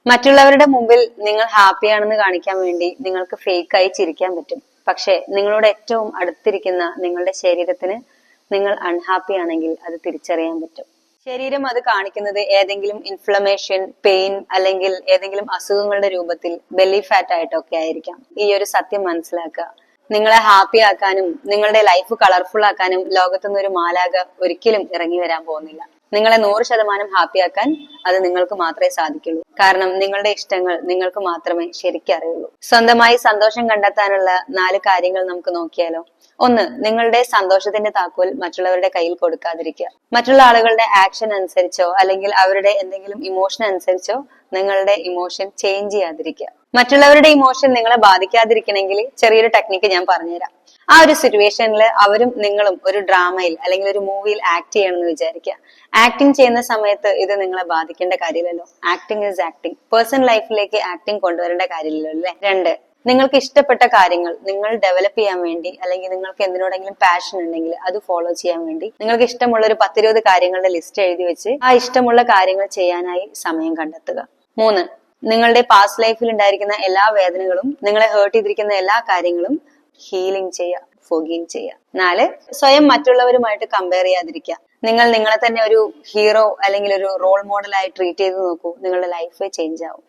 മറ്റുള്ളവരുടെ മുമ്പിൽ നിങ്ങൾ ഹാപ്പിയാണെന്ന് കാണിക്കാൻ വേണ്ടി നിങ്ങൾക്ക് ഫേക്കായി ചിരിക്കാൻ പറ്റും. പക്ഷെ നിങ്ങളോട് ഏറ്റവും അടുത്തിരിക്കുന്ന നിങ്ങളുടെ ശരീരത്തിന് നിങ്ങൾ അൺഹാപ്പി ആണെങ്കിൽ അത് തിരിച്ചറിയാൻ പറ്റും. ശരീരം അത് കാണിക്കുന്നത് ഏതെങ്കിലും ഇൻഫ്ലമേഷൻ, പെയിൻ അല്ലെങ്കിൽ ഏതെങ്കിലും അസുഖങ്ങളുടെ രൂപത്തിൽ ബെല്ലി ഫാറ്റ് ആയിട്ടൊക്കെ ആയിരിക്കാം. ഈ ഒരു സത്യം മനസ്സിലാക്കുക. നിങ്ങളെ ഹാപ്പി ആക്കാനും നിങ്ങളുടെ ലൈഫ് കളർഫുൾ ആക്കാനും ലോകത്തുനിന്ന് ഒരു മാലാക ഒരിക്കലും ഇറങ്ങി വരാൻ പോകുന്നില്ല. നിങ്ങളെ 100% ഹാപ്പി ആക്കാൻ അത് നിങ്ങൾക്ക് മാത്രമേ സാധിക്കുള്ളൂ. കാരണം നിങ്ങളുടെ ഇഷ്ടങ്ങൾ നിങ്ങൾക്ക് മാത്രമേ ശരിക്കും അറിയുള്ളൂ. സ്വന്തമായി സന്തോഷം കണ്ടെത്താനുള്ള 4 കാര്യങ്ങൾ നമുക്ക് നോക്കിയാലോ. 1. നിങ്ങളുടെ സന്തോഷത്തിന്റെ താക്കോൽ മറ്റുള്ളവരുടെ കയ്യിൽ കൊടുക്കാതിരിക്കുക. മറ്റുള്ള ആളുകളുടെ ആക്ഷൻ അനുസരിച്ചോ അല്ലെങ്കിൽ അവരുടെ എന്തെങ്കിലും ഇമോഷൻ അനുസരിച്ചോ നിങ്ങളുടെ ഇമോഷൻ ചേഞ്ച് ചെയ്യാതിരിക്കുക. മറ്റുള്ളവരുടെ ഇമോഷൻ നിങ്ങളെ ബാധിക്കാതിരിക്കണമെങ്കിൽ ചെറിയൊരു ടെക്നിക്ക് ഞാൻ പറഞ്ഞുതരാം. ആ ഒരു സിറ്റുവേഷനിൽ അവരും നിങ്ങളും ഒരു ഡ്രാമയിൽ അല്ലെങ്കിൽ ഒരു മൂവിയിൽ ആക്ട് ചെയ്യണമെന്ന് വിചാരിക്കുക. ആക്ടിങ് ചെയ്യുന്ന സമയത്ത് ഇത് നിങ്ങളെ ബാധിക്കേണ്ട കാര്യമില്ലല്ലോ. Acting is acting. പേഴ്സണൽ ലൈഫിലേക്ക് ആക്ടിങ് കൊണ്ടുവരേണ്ട കാര്യമില്ലല്ലോ അല്ലെ. 2. നിങ്ങൾക്ക് ഇഷ്ടപ്പെട്ട കാര്യങ്ങൾ നിങ്ങൾ ഡെവലപ്പ് ചെയ്യാൻ വേണ്ടി അല്ലെങ്കിൽ നിങ്ങൾക്ക് എന്തിനോടെങ്കിലും പാഷൻ ഉണ്ടെങ്കിൽ അത് ഫോളോ ചെയ്യാൻ വേണ്ടി നിങ്ങൾക്ക് ഇഷ്ടമുള്ള ഒരു 10-20 കാര്യങ്ങളുടെ ലിസ്റ്റ് എഴുതി വെച്ച് ആ ഇഷ്ടമുള്ള കാര്യങ്ങൾ ചെയ്യാനായി സമയം കണ്ടെത്തുക. 3. നിങ്ങളുടെ പാസ്റ്റ് ലൈഫിൽ ഉണ്ടായിരിക്കുന്ന എല്ലാ വേദനകളും നിങ്ങളെ ഹേർട്ട് ചെയ്തിരിക്കുന്ന എല്ലാ കാര്യങ്ങളും ഹീലിംഗ് ചെയ്യുക, ഫോർഗീവ് ചെയ്യുക. 4. സ്വയം മറ്റുള്ളവരുമായിട്ട് കമ്പയർ ചെയ്യാതിരിക്കുക. നിങ്ങൾ നിങ്ങളെ തന്നെ ഒരു ഹീറോ അല്ലെങ്കിൽ ഒരു റോൾ മോഡലായി ട്രീറ്റ് ചെയ്ത് നോക്കൂ. നിങ്ങളുടെ ലൈഫ് ചേഞ്ച് ആവും.